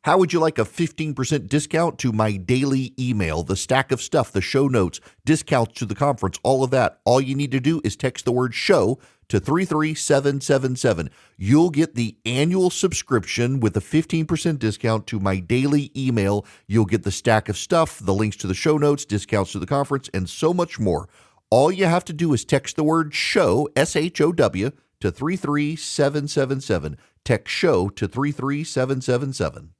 How would you like a 15% discount to my daily email, the stack of stuff, the show notes, discounts to the conference, all of that? All you need to do is text the word show to 33777. You'll get the annual subscription with a 15% discount to my daily email. You'll get the stack of stuff, the links to the show notes, discounts to the conference, and so much more. All you have to do is text the word show, SHOW, to 33777. Text show to 33777.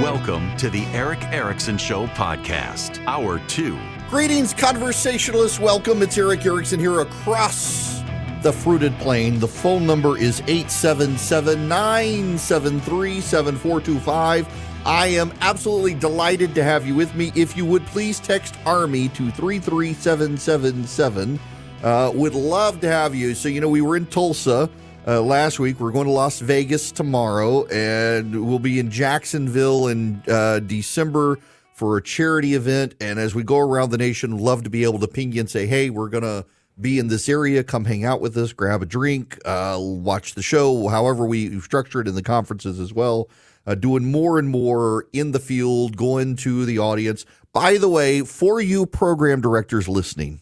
Welcome to the Eric Erickson Show podcast, Hour 2. Greetings, conversationalists. Welcome. It's Eric Erickson here across the fruited plain. The phone number is 877-973-7425. I am absolutely delighted to have you with me. If you would please text ARMY to 33777. Would love to have you. So, we were in Tulsa last week. We're going to Las Vegas tomorrow, and we'll be in Jacksonville in December for a charity event. And as we go around the nation, love to be able to ping you and say, hey, we're going to be in this area. Come hang out with us, grab a drink, watch the show, however we structure it in the conferences as well. Doing more and more in the field, going to the audience. By the way, for you program directors listening,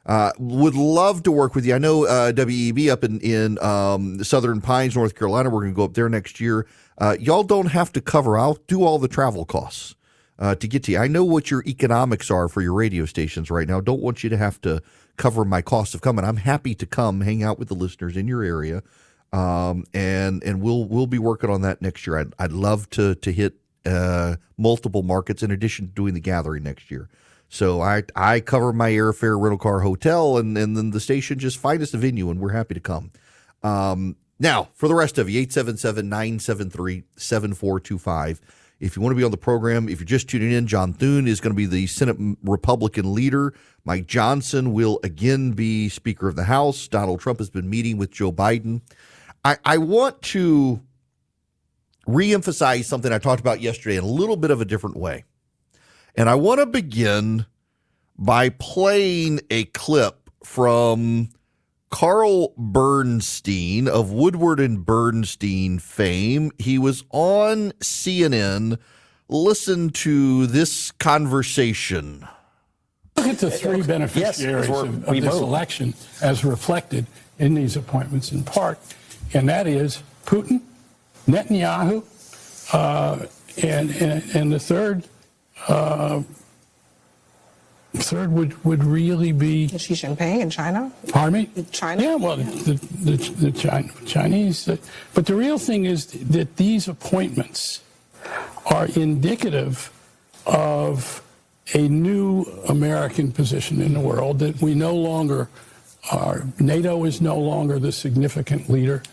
would love to work with you. I know WEB up in Southern Pines, North Carolina, we're going to go up there next year. Y'all don't have to cover. I'll do all the travel costs to get to you. I know what your economics are for your radio stations right now. Don't want you to have to cover my cost of coming. I'm happy to come hang out with the listeners in your area. And we'll be working on that next year. I'd love to hit multiple markets in addition to doing the gathering next year. So I cover my airfare, rental car, hotel, and then the station just find us a venue, and we're happy to come. Now, for the rest of you, 877-973-7425. If you want to be on the program, if you're just tuning in, John Thune is going to be the Senate Republican leader. Mike Johnson will again be Speaker of the House. Donald Trump has been meeting with Joe Biden. I want to reemphasize something I talked about yesterday in a little bit of a different way. And I want to begin by playing a clip from Carl Bernstein of Woodward and Bernstein fame. He was on CNN. Listen to this conversation. Look at the three beneficiaries of this election as reflected in these appointments in part, and that is Putin, Netanyahu, and the third would really be Xi Jinping in China. Pardon me? China. Yeah, well, the Chinese. But the real thing is that these appointments are indicative of a new American position in the world, that we no longer are, NATO is no longer the significant leader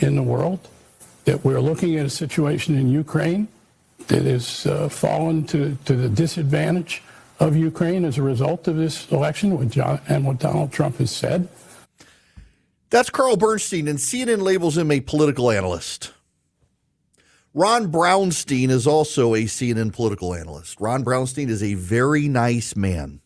in the world, that we're looking at a situation in Ukraine that has fallen to the disadvantage of Ukraine as a result of this election and what Donald Trump has said. That's Carl Bernstein, and CNN labels him a political analyst. Ron Brownstein is also a CNN political analyst. Ron Brownstein is a very nice man.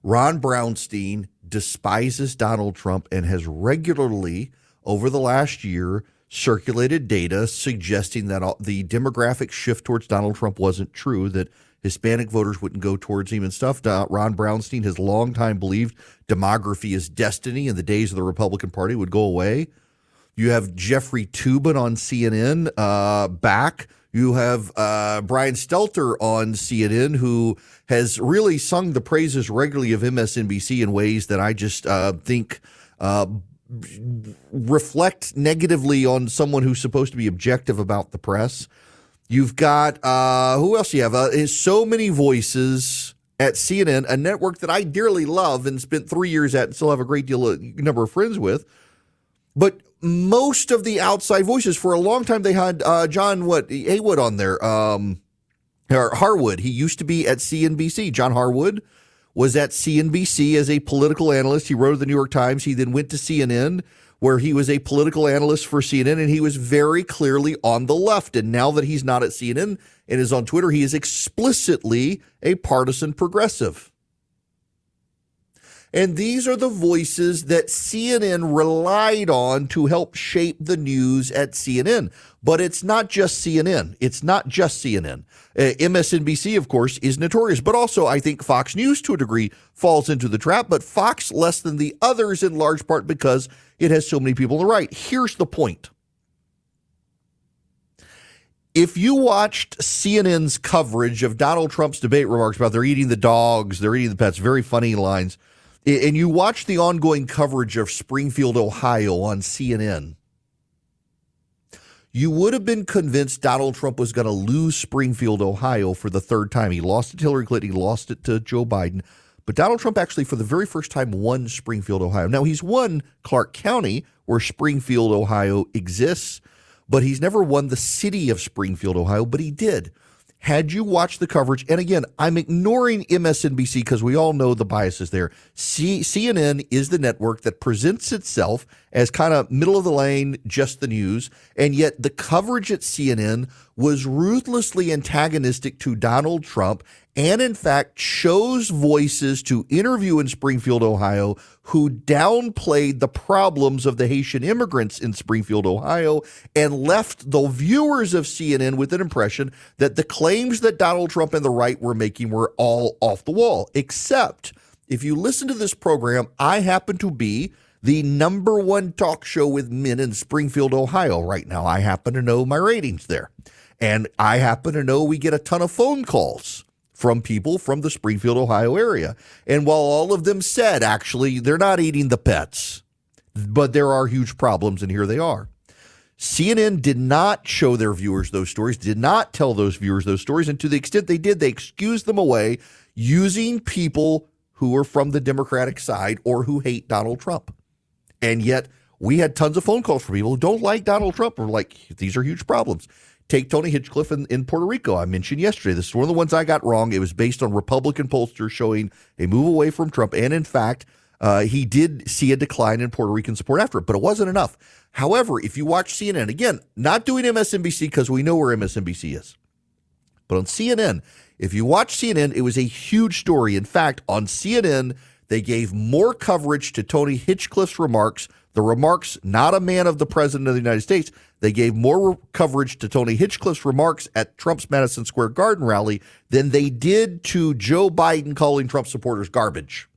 Ron Brownstein despises Donald Trump and has regularly, over the last year, circulated data suggesting that the demographic shift towards Donald Trump wasn't true, that Hispanic voters wouldn't go towards him and stuff. Ron Brownstein has long time believed demography is destiny and the days of the Republican Party would go away. You have Jeffrey Toobin on CNN back. You have Brian Stelter on CNN, who has really sung the praises regularly of MSNBC in ways that I just think reflect negatively on someone who's supposed to be objective about the press. You've got, who else do you have? So many voices at CNN, a network that I dearly love and spent 3 years at and still have a great number of friends with. But most of the outside voices, for a long time, they had John Haywood on there, or Harwood. He used to be at CNBC. John Harwood was at CNBC as a political analyst. He wrote at the New York Times. He then went to CNN, where he was a political analyst for CNN, and he was very clearly on the left. And now that he's not at CNN and is on Twitter, he is explicitly a partisan progressive. And these are the voices that CNN relied on to help shape the news at CNN. But it's not just CNN. It's not just CNN. MSNBC, of course, is notorious. But also, I think Fox News, to a degree, falls into the trap. But Fox less than the others in large part because it has so many people on the right. Here's the point. If you watched CNN's coverage of Donald Trump's debate remarks about they're eating the dogs, they're eating the pets, very funny lines, and you watch the ongoing coverage of Springfield, Ohio on CNN, you would have been convinced Donald Trump was going to lose Springfield, Ohio for the third time. He lost it to Hillary Clinton. He lost it to Joe Biden. But Donald Trump actually, for the very first time, won Springfield, Ohio. Now, he's won Clark County, where Springfield, Ohio exists, but he's never won the city of Springfield, Ohio, but he did. Had you watched the coverage, and again, I'm ignoring MSNBC because we all know the biases there. CNN is the network that presents itself as kind of middle of the lane, just the news, and yet the coverage at CNN was ruthlessly antagonistic to Donald Trump and, in fact, chose voices to interview in Springfield, Ohio, who downplayed the problems of the Haitian immigrants in Springfield, Ohio, and left the viewers of CNN with an impression that the claims that Donald Trump and the right were making were all off the wall. Except, if you listen to this program, I happen to be the number one talk show with men in Springfield, Ohio right now. I happen to know my ratings there. And I happen to know we get a ton of phone calls from people from the Springfield, Ohio area. And while all of them said, actually, they're not eating the pets, but there are huge problems, and here they are. CNN did not show their viewers those stories, did not tell those viewers those stories, and to the extent they did, they excused them away using people who are from the Democratic side or who hate Donald Trump. And yet we had tons of phone calls from people who don't like Donald Trump. We're like, these are huge problems. Take Tony Hinchcliffe in Puerto Rico. I mentioned yesterday, this is one of the ones I got wrong. It was based on Republican pollsters showing a move away from Trump. And in fact, he did see a decline in Puerto Rican support after it, but it wasn't enough. However, if you watch CNN, again, not doing MSNBC because we know where MSNBC is, but on CNN, if you watch CNN, it was a huge story. In fact, on CNN, they gave more coverage to Tony Hinchcliffe's remarks, the remarks, not a man of the president of the United States. They gave more coverage to Tony Hinchcliffe's remarks at Trump's Madison Square Garden rally than they did to Joe Biden calling Trump supporters garbage.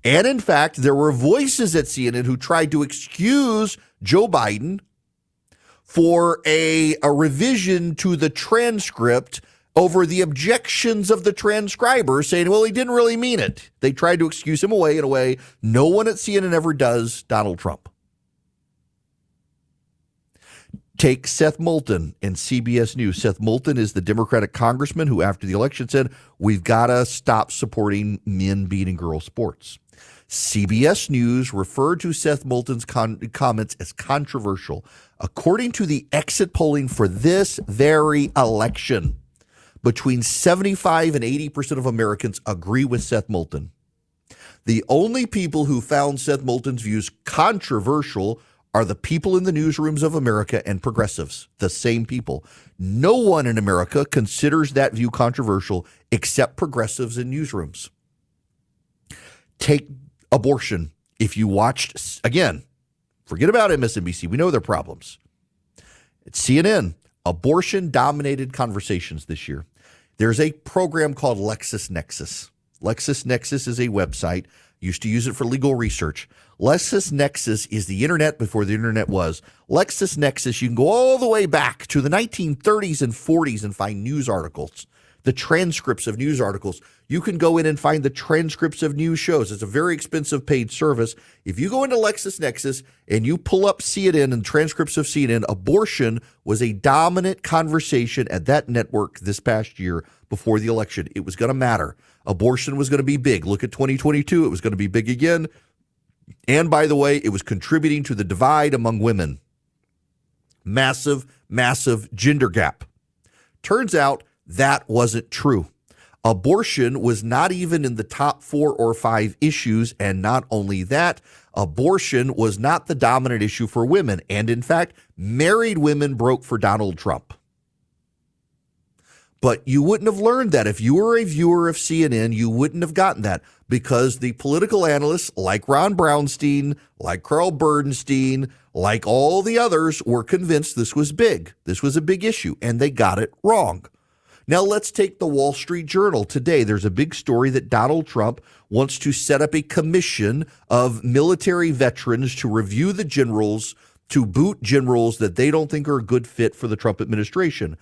And in fact, there were voices at CNN who tried to excuse Joe Biden for a revision to the transcript over the objections of the transcriber, saying, well, he didn't really mean it. They tried to excuse him away in a way no one at CNN ever does Donald Trump. Take Seth Moulton and CBS News. Seth Moulton is the Democratic congressman who, after the election, said, we've got to stop supporting men beating girls sports. CBS News referred to Seth Moulton's comments as controversial. According to the exit polling for this very election, between 75 and 80% of Americans agree with Seth Moulton. The only people who found Seth Moulton's views controversial are the people in the newsrooms of America and progressives, the same people. No one in America considers that view controversial except progressives in newsrooms. Take abortion. If you watched, again, forget about MSNBC. We know their problems. At CNN, abortion dominated conversations this year. There's a program called LexisNexis. LexisNexis is a website. Used to use it for legal research. LexisNexis is the internet before the internet was. LexisNexis, you can go all the way back to the 1930s and 40s and find news articles, the transcripts of news articles. You can go in and find the transcripts of news shows. It's a very expensive paid service. If you go into LexisNexis and you pull up CNN and transcripts of CNN, abortion was a dominant conversation at that network this past year before the election. It was going to matter. Abortion was going to be big. Look at 2022. It was going to be big again. And by the way, it was contributing to the divide among women. Massive, massive gender gap. Turns out that wasn't true. Abortion was not even in the top 4 or 5 issues. And not only that, abortion was not the dominant issue for women. And in fact, married women broke for Donald Trump. But you wouldn't have learned that. If you were a viewer of CNN, you wouldn't have gotten that, because the political analysts like Ron Brownstein, like Carl Bernstein, like all the others were convinced this was big. This was a big issue, and they got it wrong. Now let's take the Wall Street Journal today. There's a big story that Donald Trump wants to set up a commission of military veterans to review the generals, to boot generals that they don't think are a good fit for the Trump administration.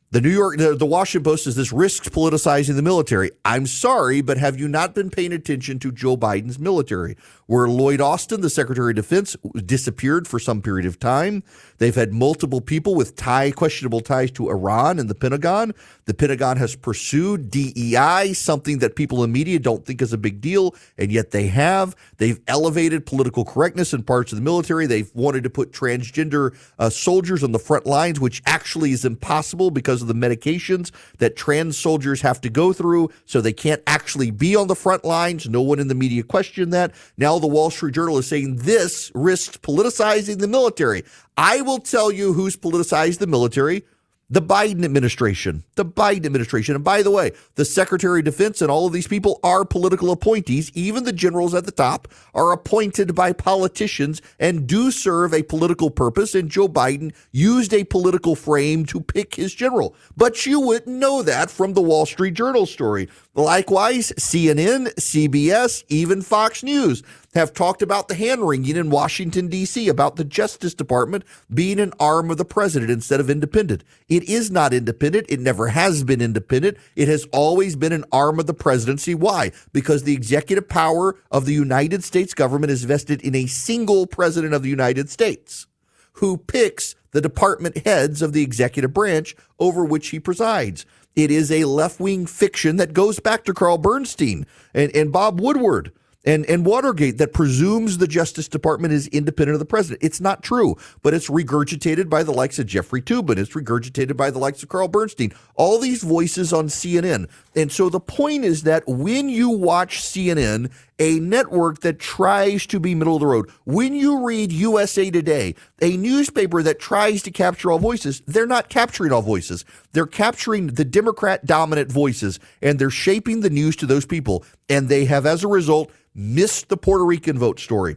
The Washington Post says this risks politicizing the military. I'm sorry, but have you not been paying attention to Joe Biden's military, where Lloyd Austin, the Secretary of Defense, disappeared for some period of time? They've had multiple people with questionable ties to Iran in the Pentagon. The Pentagon has pursued DEI, something that people in media don't think is a big deal, and yet they have. They've elevated political correctness in parts of the military. They've wanted to put transgender soldiers on the front lines, which actually is impossible because of the medications that trans soldiers have to go through, so they can't actually be on the front lines. No one in the media questioned that. Now the Wall Street Journal is saying this risks politicizing the military. I will tell you who's politicized the military. The Biden administration. The Biden administration. And by the way, the Secretary of Defense and all of these people are political appointees. Even the generals at the top are appointed by politicians and do serve a political purpose. And Joe Biden used a political frame to pick his general. But you wouldn't know that from the Wall Street Journal story. Likewise, CNN, CBS, even Fox News have talked about the hand-wringing in Washington, D.C., about the Justice Department being an arm of the president instead of independent. It is not independent. It never has been independent. It has always been an arm of the presidency. Why? Because the executive power of the United States government is vested in a single president of the United States, who picks the department heads of the executive branch over which he presides. It is a left-wing fiction that goes back to Carl Bernstein and Bob Woodward and Watergate, that presumes the Justice Department is independent of the president. It's not true, but it's regurgitated by the likes of Jeffrey Toobin. It's regurgitated by the likes of Carl Bernstein, all these voices on CNN. And so the point is that when you watch CNN, a network that tries to be middle of the road, when you read USA Today, a newspaper that tries to capture all voices, they're not capturing all voices. They're capturing the Democrat-dominant voices, and they're shaping the news to those people. And they have, as a result, missed the Puerto Rican vote story.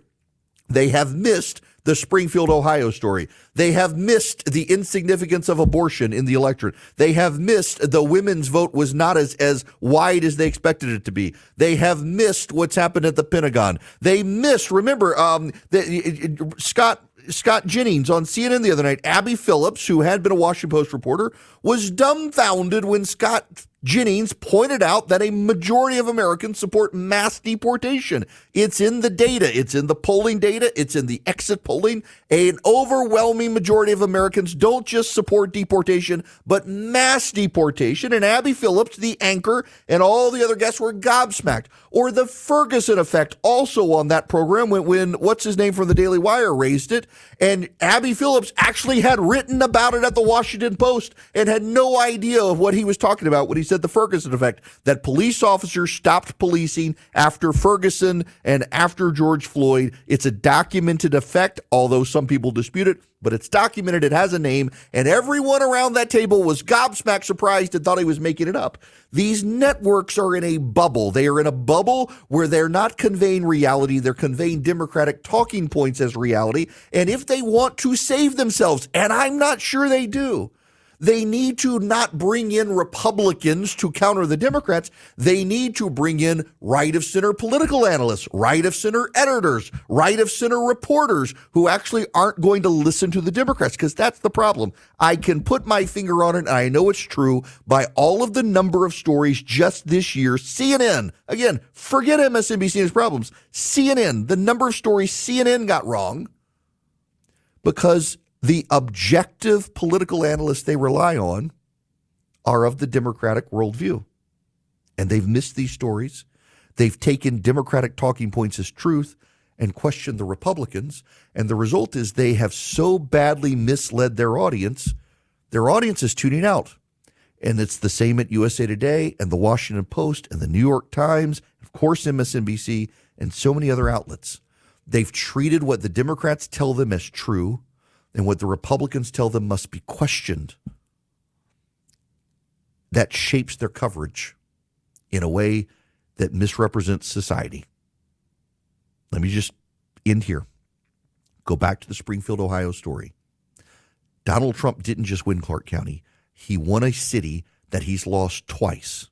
They have missed the Springfield, Ohio story. They have missed the insignificance of abortion in the electorate. They have missed the women's vote was not as wide as they expected it to be. They have missed what's happened at the Pentagon. They missed, remember, Scott Jennings on CNN the other night, Abby Phillips, who had been a Washington Post reporter, was dumbfounded when Scott Jennings pointed out that a majority of Americans support mass deportation. It's in the data. It's in the polling data. It's in the exit polling. An overwhelming majority of Americans don't just support deportation, but mass deportation. And Abby Phillips, the anchor, and all the other guests were gobsmacked. Or the Ferguson effect, also on that program, when what's his name from the Daily Wire raised it. And Abby Phillips actually had written about it at the Washington Post and had no idea of what he was talking about when he said the Ferguson effect, that police officers stopped policing after Ferguson and after George Floyd. It's a documented effect, although some people dispute it, but it's documented. It has a name, and everyone around that table was gobsmacked surprised and thought he was making it up. These networks are in a bubble. They are in a bubble where they're not conveying reality. They're conveying Democratic talking points as reality. And if they want to save themselves, and I'm not sure they do, they need to not bring in Republicans to counter the Democrats. They need to bring in right-of-center political analysts, right-of-center editors, right-of-center reporters who actually aren't going to listen to the Democrats, because that's the problem. I can put my finger on it, and I know it's true, by all of the number of stories just this year. CNN, again, forget MSNBC and its problems. CNN, the number of stories CNN got wrong because the objective political analysts they rely on are of the Democratic worldview. And they've missed these stories. They've taken Democratic talking points as truth and questioned the Republicans. And the result is they have so badly misled their audience is tuning out. And it's the same at USA Today and the Washington Post and the New York Times, of course MSNBC, and so many other outlets. They've treated what the Democrats tell them as true and what the Republicans tell them must be questioned. that shapes their coverage in a way that misrepresents society. Let me just end here. Go back to the Springfield, Ohio story. Donald Trump didn't just win Clark County. He won a city that he's lost twice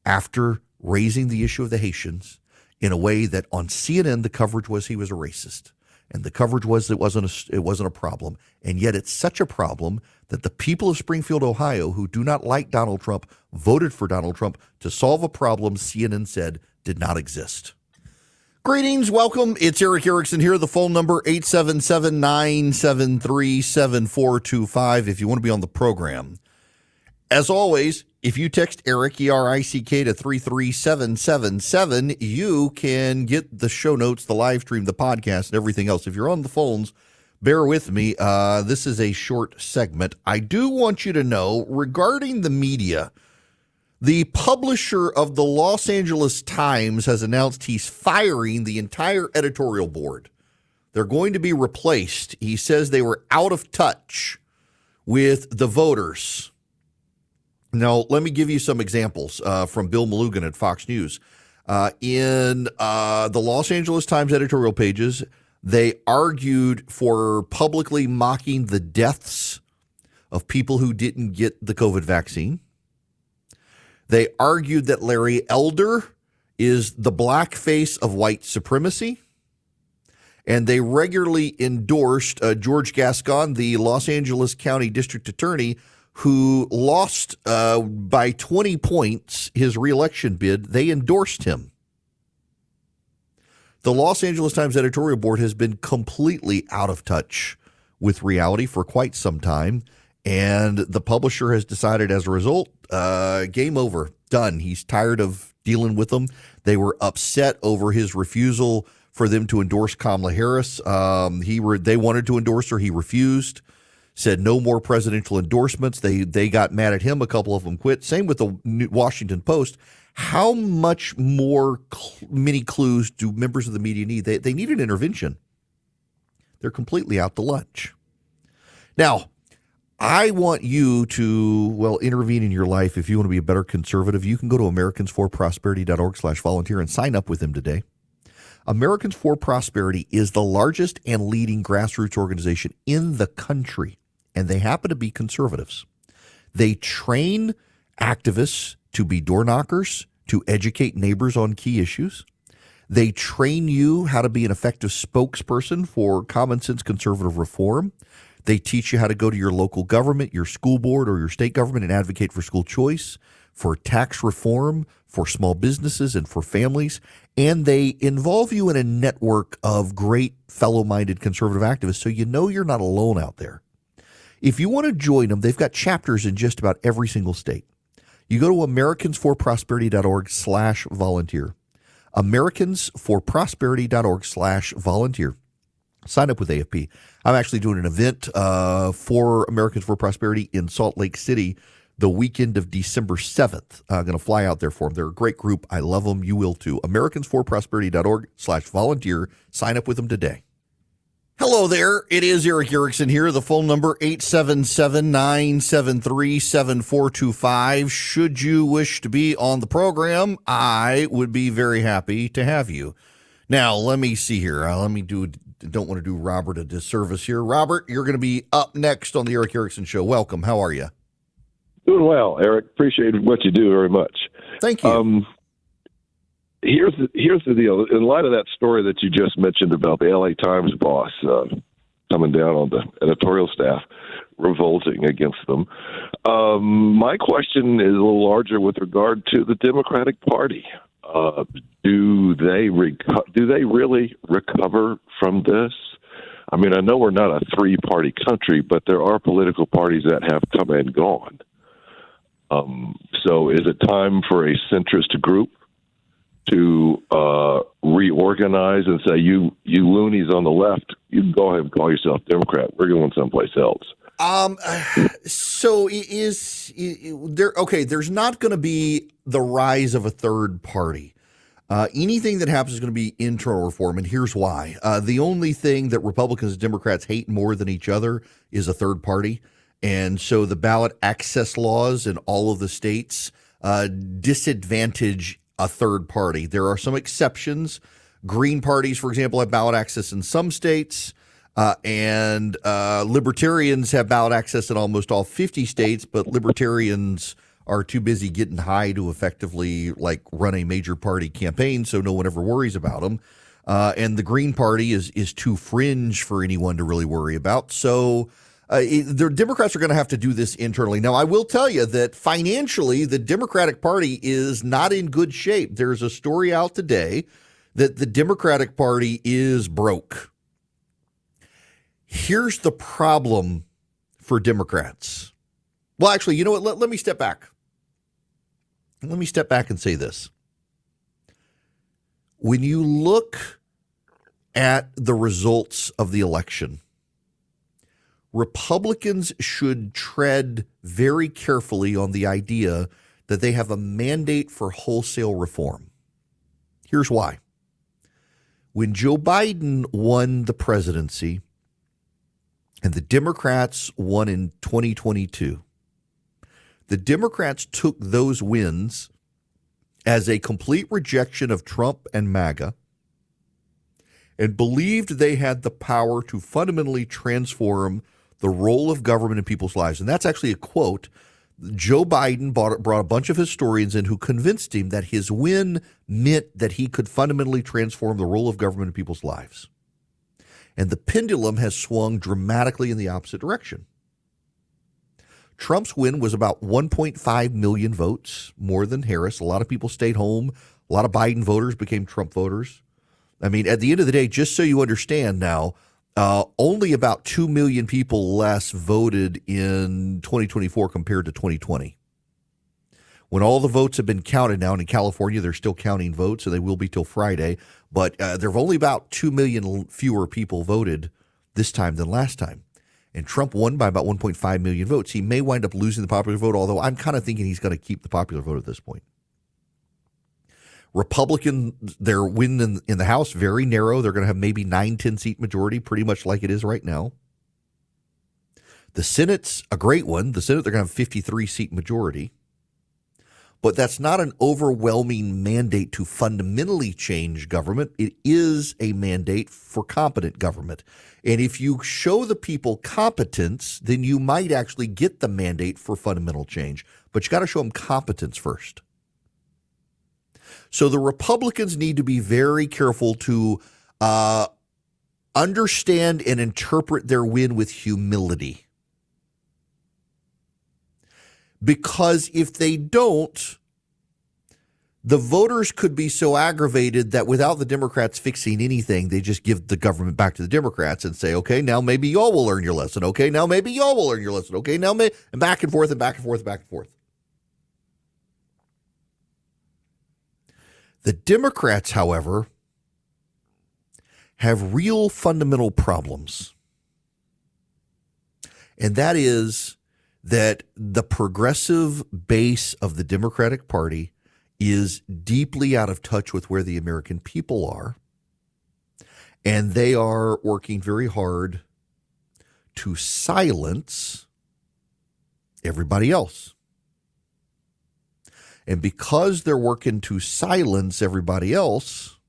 after raising the issue of the Haitians in a way that on CNN the coverage was he was a racist, and the coverage was it wasn't a problem, and yet it's such a problem that the people of Springfield, Ohio, who do not like Donald Trump, voted for Donald Trump to solve a problem CNN said did not exist. Greetings, welcome. It's Eric Erickson here. The phone number 877-973-7425 if you want to be on the program. As always, if you text Eric, E-R-I-C-K, to 33777, you can get the show notes, the live stream, the podcast, and everything else. If you're on the phones, bear with me. This is a short segment. I do want you to know, regarding the media, the publisher of the Los Angeles Times has announced he's firing the entire editorial board. They're going to be replaced. He says they were out of touch with the voters. Now, let me give you some examples from Bill Malugin at Fox News. In the Los Angeles Times editorial pages, they argued for publicly mocking the deaths of people who didn't get the COVID vaccine. They argued that Larry Elder is the black face of white supremacy. And they regularly endorsed George Gascon, the Los Angeles County District Attorney, who lost by 20 points his reelection bid. They endorsed him. The Los Angeles Times editorial board has been completely out of touch with reality for quite some time. And the publisher has decided as a result, game over, done. He's tired of dealing with them. They were upset over his refusal for them to endorse Kamala Harris. They wanted to endorse her. He refused, said no more presidential endorsements. They got mad at him. A couple of them quit. Same with the Washington Post. How much more many clues do members of the media need? They need an intervention. They're completely out to lunch. Now, I want you to, intervene in your life. If you want to be a better conservative, you can go to americansforprosperity.org/volunteer and sign up with them today. Americans for Prosperity is the largest and leading grassroots organization in the country, and they happen to be conservatives. They train activists to be door knockers, to educate neighbors on key issues. They train you how to be an effective spokesperson for common sense conservative reform. They teach you how to go to your local government, your school board, or your state government and advocate for school choice, for tax reform, for small businesses, and for families. And they involve you in a network of great fellow-minded conservative activists, so you know you're not alone out there. If you want to join them, they've got chapters in just about every single state. You go to americansforprosperity.org/volunteer. americansforprosperity.org/volunteer. Sign up with AFP. I'm actually doing an event for Americans for Prosperity in Salt Lake City the weekend of December 7th. I'm going to fly out there for them. They're a great group. I love them. You will too. americansforprosperity.org/volunteer. Sign up with them today. Hello there. It is Eric Erickson here. The phone number 877-973-7425. Should you wish to be on the program, I would be very happy to have you. Now, let me see here. Don't want to do Robert a disservice here. Robert, you're going to be up next on the Eric Erickson Show. Welcome. How are you? Doing well, Eric. Appreciate what you do very much. Thank you. Here's the deal. In light of that story that you just mentioned about the LA Times boss coming down on the editorial staff, revolting against them, my question is a little larger with regard to the Democratic Party. Do they really recover from this? I mean, I know we're not a three-party country, but there are political parties that have come and gone. So is it time for a centrist group to reorganize and say, you loonies on the left, you can go ahead and call yourself Democrat. We're going someplace else. So is there, okay, there's not going to be the rise of a third party. Anything that happens is going to be internal reform, and here's why. The only thing that Republicans and Democrats hate more than each other is a third party. And so the ballot access laws in all of the states disadvantage a third party. There are some exceptions. Green parties, for example, have ballot access in some states, and libertarians have ballot access in almost all 50 states, but libertarians are too busy getting high to effectively like run a major party campaign, so no one ever worries about them. And the Green Party is too fringe for anyone to really worry about. So the Democrats are going to have to do this internally. Now, I will tell you that financially, the Democratic Party is not in good shape. There's a story out today that the Democratic Party is broke. Here's the problem for Democrats. Well, actually, you know what? Let me step back. Let me step back and say this. When you look at the results of the election, Republicans should tread very carefully on the idea that they have a mandate for wholesale reform. Here's why. When Joe Biden won the presidency and the Democrats won in 2022, the Democrats took those wins as a complete rejection of Trump and MAGA and believed they had the power to fundamentally transform the role of government in people's lives. And that's actually a quote. Joe Biden brought a bunch of historians in who convinced him that his win meant that he could fundamentally transform the role of government in people's lives. And the pendulum has swung dramatically in the opposite direction. Trump's win was about 1.5 million votes, more than Harris. A lot of people stayed home. A lot of Biden voters became Trump voters. I mean, at the end of the day, just so you understand now, only about 2 million people less voted in 2024 compared to 2020. When all the votes have been counted now, and in California, they're still counting votes, and they will be till Friday, but there have only about 2 million fewer people voted this time than last time. And Trump won by about 1.5 million votes. He may wind up losing the popular vote, although I'm kind of thinking he's going to keep the popular vote at this point. Republican, their win in the House, very narrow. They're going to have maybe 9-10 seat majority, pretty much like it is right now. The Senate's a great one. The Senate, they're going to have 53 seat majority. But that's not an overwhelming mandate to fundamentally change government. It is a mandate for competent government. And if you show the people competence, then you might actually get the mandate for fundamental change. But you got to show them competence first. So the Republicans need to be very careful to understand and interpret their win with humility. Because if they don't, the voters could be so aggravated that without the Democrats fixing anything, they just give the government back to the Democrats and say, okay, now maybe y'all will learn your lesson. Okay, now maybe y'all will learn your lesson. Okay, now and back and forth and back and forth and back and forth. The Democrats, however, have real fundamental problems. And that is that the progressive base of the Democratic Party is deeply out of touch with where the American people are. And they are working very hard to silence everybody else. And because they're working to silence everybody else,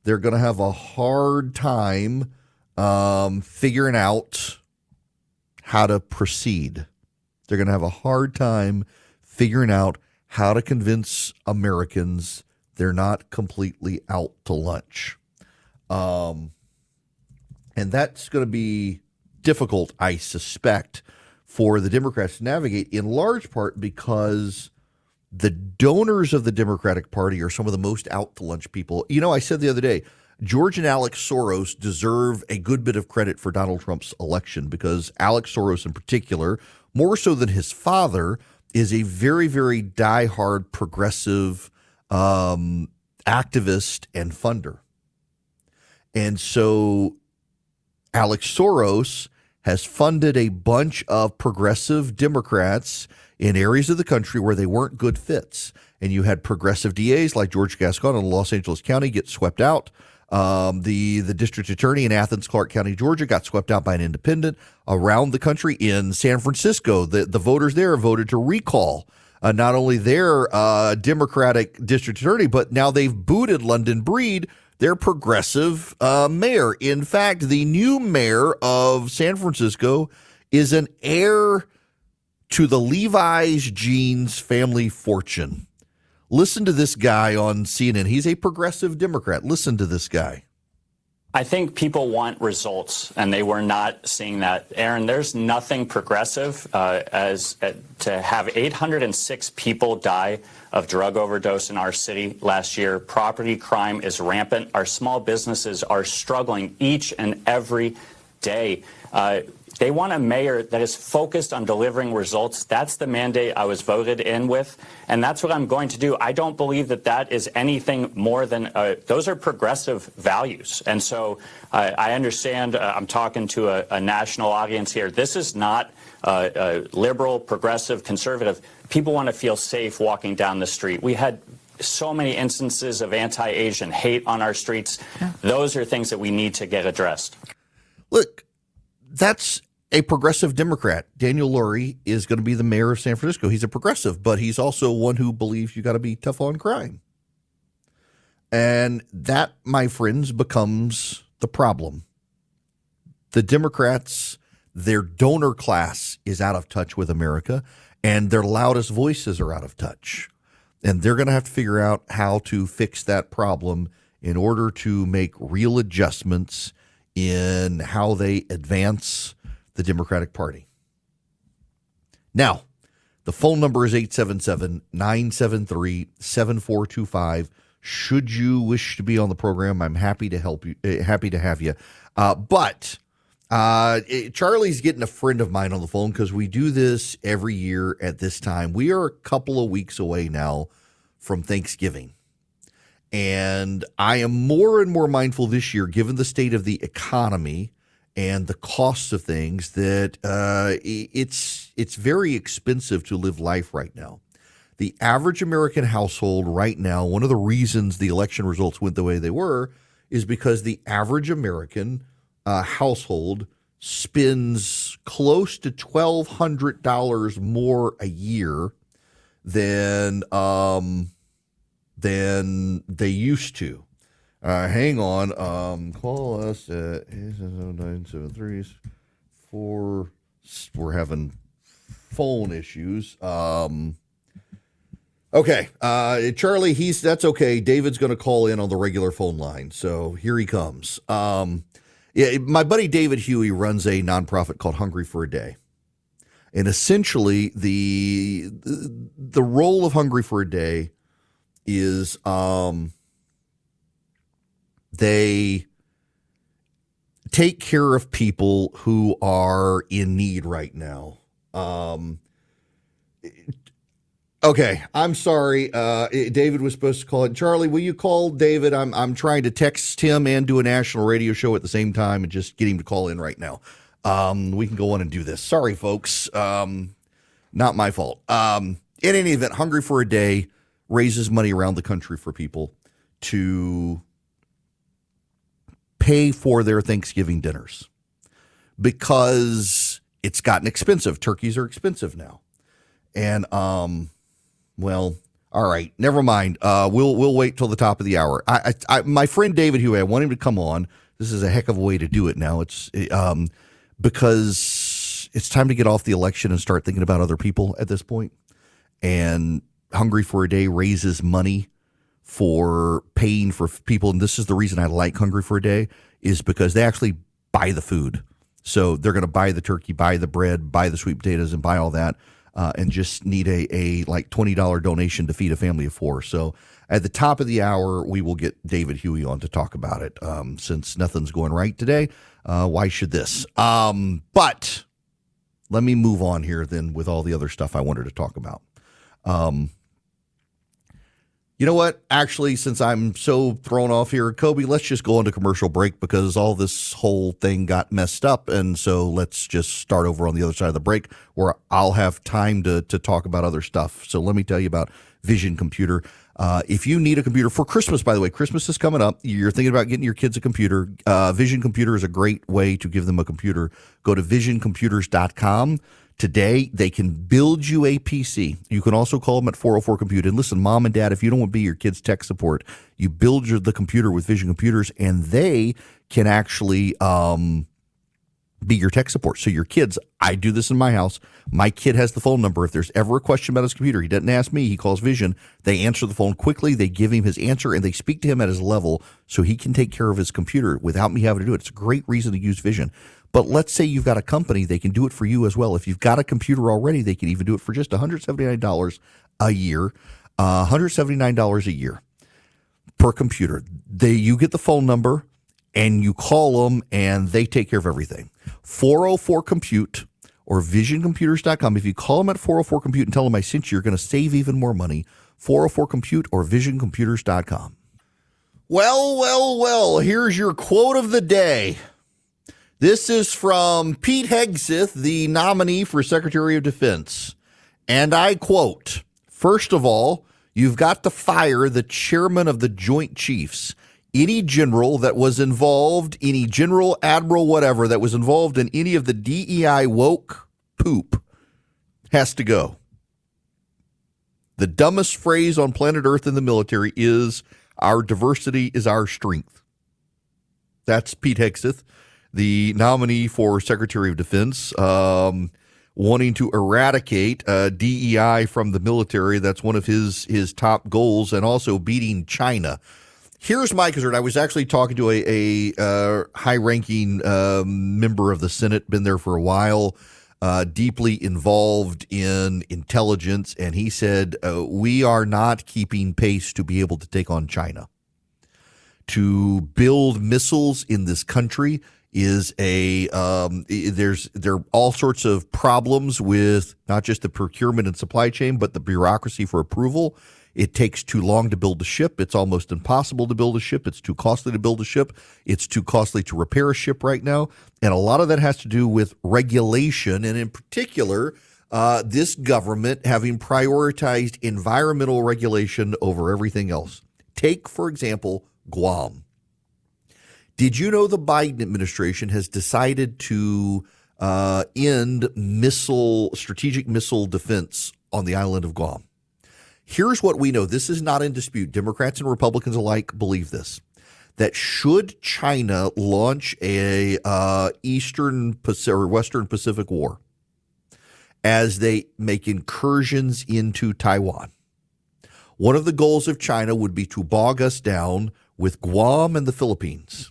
they're going to have a hard time figuring out how to proceed. They're going to have a hard time figuring out how to convince Americans they're not completely out to lunch. And that's going to be difficult, I suspect, for the Democrats to navigate, in large part because the donors of the Democratic Party are some of the most out to lunch people. You know, I said the other day, George and Alex Soros deserve a good bit of credit for Donald Trump's election because Alex Soros in particular, more so than his father, is a very, very diehard progressive activist and funder. And so Alex Soros has funded a bunch of progressive Democrats in areas of the country where they weren't good fits. And you had progressive DAs like George Gascon in Los Angeles County get swept out. The district attorney in Athens, Clark County, Georgia, got swept out by an independent. Around the country, in San Francisco, the voters there voted to recall not only their Democratic district attorney, but now they've booted London Breed, their progressive mayor. In fact, the new mayor of San Francisco is an heir to the Levi's jeans family fortune. Listen to this guy on CNN. He's a progressive Democrat. Listen to this guy. I think people want results, and they were not seeing that. Aaron, there's nothing progressive to have 806 people die of drug overdose in our city last year. Property crime is rampant. Our small businesses are struggling each and every day. They want a mayor that is focused on delivering results. That's the mandate I was voted in with, and that's what I'm going to do. I don't believe that is anything more than those are progressive values. And so I understand I'm talking to a national audience here. This is not liberal, progressive, conservative. People want to feel safe walking down the street. We had so many instances of anti-Asian hate on our streets. Yeah. Those are things that we need to get addressed. Look, that's a progressive Democrat. Daniel Lurie is going to be the mayor of San Francisco. He's a progressive, but he's also one who believes you got to be tough on crime. And that, my friends, becomes the problem. The Democrats, their donor class is out of touch with America, and their loudest voices are out of touch. And they're going to have to figure out how to fix that problem in order to make real adjustments in how they advance the Democratic Party. Now, the phone number is 877-973-7425. Should you wish to be on the program, I'm happy to help you. Happy to have you. But Charlie's getting a friend of mine on the phone because we do this every year at this time. We are a couple of weeks away now from Thanksgiving. And I am more and more mindful this year, given the state of the economy and the costs of things, that it's very expensive to live life right now. The average American household right now, one of the reasons the election results went the way they were is because the average American household spends close to $1,200 more a year than they used to. Hang on. Call us at 973-4. We're having phone issues. Okay. Charlie, that's okay. David's going to call in on the regular phone line. So here he comes. Yeah, my buddy David Huey runs a nonprofit called Hungry for a Day. And essentially the role of Hungry for a Day is they take care of people who are in need right now. Okay, I'm sorry. David was supposed to call it. Charlie, will you call David? I'm trying to text him and do a national radio show at the same time and just get him to call in right now. We can go on and do this. Sorry, folks. Not my fault. In any event, Hungry for a Day raises money around the country for people to pay for their Thanksgiving dinners because it's gotten expensive. Turkeys are expensive now. And, well, all right, never mind. We'll wait till the top of the hour. My friend David Huey, I want him to come on. This is a heck of a way to do it now. It's because it's time to get off the election and start thinking about other people at this point. And Hungry for a Day raises money for paying for people. And this is the reason I like Hungry for a Day, is because they actually buy the food. So they're going to buy the turkey, buy the bread, buy the sweet potatoes, and buy all that. And just need a like $20 donation to feed a family of four. So at the top of the hour, we will get David Huey on to talk about it. Since nothing's going right today, why should this? But let me move on here then with all the other stuff I wanted to talk about. You know what? Actually, since I'm so thrown off here, Kobe, let's just go into commercial break because all this whole thing got messed up. And so let's just start over on the other side of the break where I'll have time to talk about other stuff. So let me tell you about Vision Computer. If you need a computer for Christmas, by the way, Christmas is coming up. You're thinking about getting your kids a computer. Vision Computer is a great way to give them a computer. Go to visioncomputers.com. Today, they can build you a PC. You can also call them at 404 Compute. And listen, Mom and Dad, if you don't want to be your kid's tech support, you build the computer with Vision Computers, and they can actually be your tech support. So your kids, I do this in my house. My kid has the phone number. If there's ever a question about his computer, he doesn't ask me. He calls Vision. They answer the phone quickly. They give him his answer, and they speak to him at his level so he can take care of his computer without me having to do it. It's a great reason to use Vision. But let's say you've got a company, they can do it for you as well. If you've got a computer already, they can even do it for just $179 a year, $179 a year per computer. You get the phone number and you call them and they take care of everything. 404 Compute or visioncomputers.com. If you call them at 404 Compute and tell them I sent you, you're going to save even more money. 404 Compute or visioncomputers.com. Well, here's your quote of the day. This is from Pete Hegseth, the nominee for Secretary of Defense. And I quote, "First of all, you've got to fire the chairman of the Joint Chiefs. Any general that was involved, any general, admiral, whatever, that was involved in any of the DEI woke poop has to go." The dumbest phrase on planet Earth in the military is, "Our diversity is our strength." That's Pete Hegseth, the nominee for Secretary of Defense, wanting to eradicate DEI from the military. That's one of his top goals, and also beating China. Here's my concern. I was actually talking to a high-ranking member of the Senate, been there for a while, deeply involved in intelligence, and he said, we are not keeping pace to be able to take on China. To build missiles in this country is there are all sorts of problems with not just the procurement and supply chain, but the bureaucracy for approval. It takes too long to build a ship. It's almost impossible to build a ship. It's too costly to build a ship. It's too costly to repair a ship right now. And a lot of that has to do with regulation, and in particular, this government having prioritized environmental regulation over everything else. Take, for example, Guam. Did you know the Biden administration has decided to end strategic missile defense on the island of Guam? Here's what we know. This is not in dispute. Democrats and Republicans alike believe this, that should China launch a Eastern Pacific or Western Pacific war as they make incursions into Taiwan, one of the goals of China would be to bog us down with Guam and the Philippines.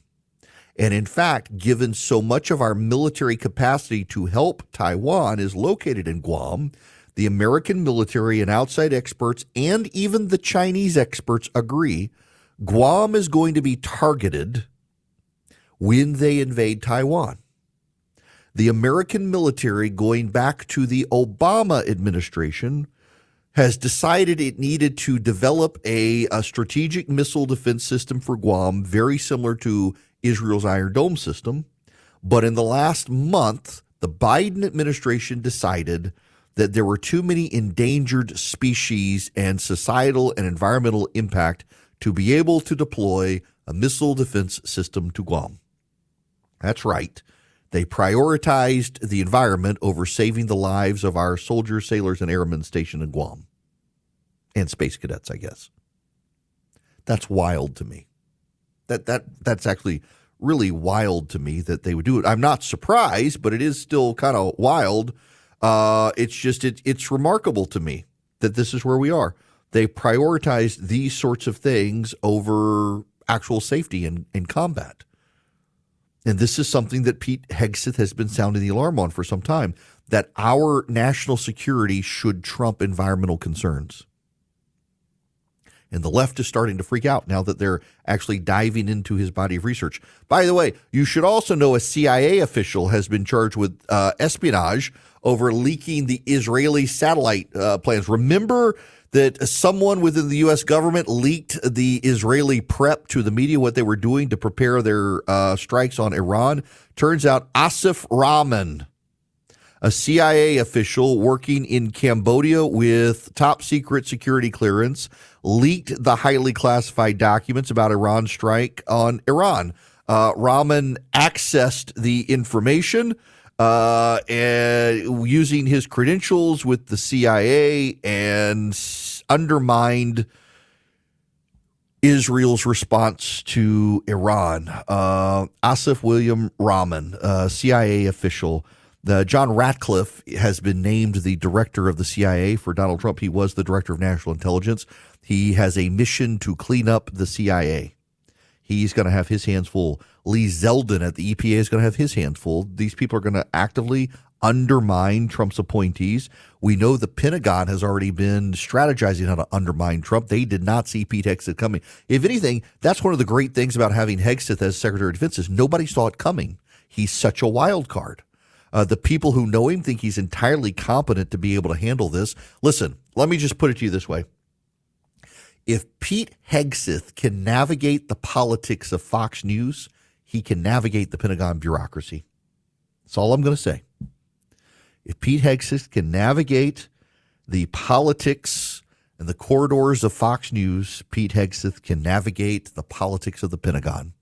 And in fact, given so much of our military capacity to help Taiwan is located in Guam, the American military and outside experts and even the Chinese experts agree Guam is going to be targeted when they invade Taiwan. The American military, going back to the Obama administration, has decided it needed to develop a strategic missile defense system for Guam, very similar to Israel's Iron Dome system. But in the last month, the Biden administration decided that there were too many endangered species and societal and environmental impact to be able to deploy a missile defense system to Guam. That's right. They prioritized the environment over saving the lives of our soldiers, sailors, and airmen stationed in Guam. And space cadets, I guess. That's wild to me. That's actually really wild to me that they would do it. I'm not surprised, but it is still kind of wild. It's remarkable to me that this is where we are. They prioritize these sorts of things over actual safety and combat. And this is something that Pete Hegseth has been sounding the alarm on for some time, that our national security should trump environmental concerns. And the left is starting to freak out now that they're actually diving into his body of research. By the way, you should also know a CIA official has been charged with espionage over leaking the Israeli satellite plans. Remember that someone within the U.S. government leaked the Israeli prep to the media, what they were doing to prepare their strikes on Iran? Turns out Asif Rahman, A CIA official working in Cambodia with top secret security clearance leaked the highly classified documents about Iran's strike on Iran. Rahman accessed the information and using his credentials with the CIA and undermined Israel's response to Iran. Asif William Rahman, CIA official. John Ratcliffe has been named the director of the CIA for Donald Trump. He was the director of national intelligence. He has a mission to clean up the CIA. He's going to have his hands full. Lee Zeldin at the EPA is going to have his hands full. These people are going to actively undermine Trump's appointees. We know the Pentagon has already been strategizing how to undermine Trump. They did not see Pete Hegseth coming. If anything, that's one of the great things about having Hegseth as Secretary of Defense is nobody saw it coming. He's such a wild card. The people who know him think he's entirely competent to be able to handle this. Listen, let me just put it to you this way. If Pete Hegseth can navigate the politics of Fox News, he can navigate the Pentagon bureaucracy. That's all I'm going to say. If Pete Hegseth can navigate the politics and the corridors of Fox News, Pete Hegseth can navigate the politics of the Pentagon.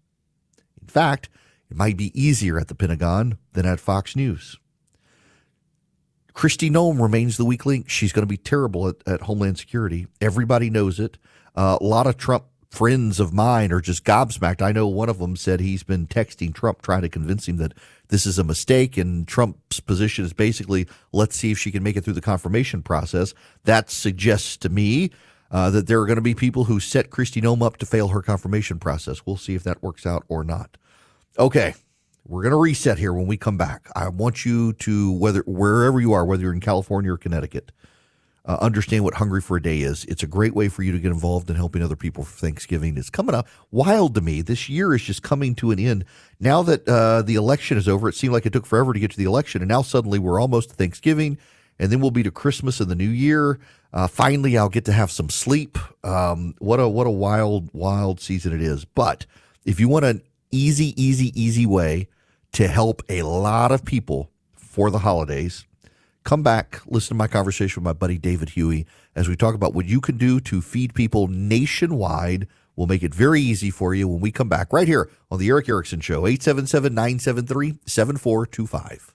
In fact, it might be easier at the Pentagon than at Fox News. Kristi Noem remains the weak link. She's going to be terrible at Homeland Security. Everybody knows it. A lot of Trump friends of mine are just gobsmacked. I know one of them said he's been texting Trump trying to convince him that this is a mistake, and Trump's position is basically, let's see if she can make it through the confirmation process. That suggests to me that there are going to be people who set Kristi Noem up to fail her confirmation process. We'll see if that works out or not. Okay, we're going to reset here when we come back. I want you to, wherever you are, whether you're in California or Connecticut, understand what Hungry for a Day is. It's a great way for you to get involved in helping other people for Thanksgiving. It's coming up wild to me. This year is just coming to an end. Now that the election is over, it seemed like it took forever to get to the election, and now suddenly we're almost to Thanksgiving, and then we'll be to Christmas and the New Year. Finally, I'll get to have some sleep. What a wild season it is. But if you want an easy way to help a lot of people for the holidays, come back, listen to my conversation with my buddy David Huey as we talk about what you can do to feed people nationwide. We'll make it very easy for you when we come back right here on the Eric Erickson Show, 877-973-7425.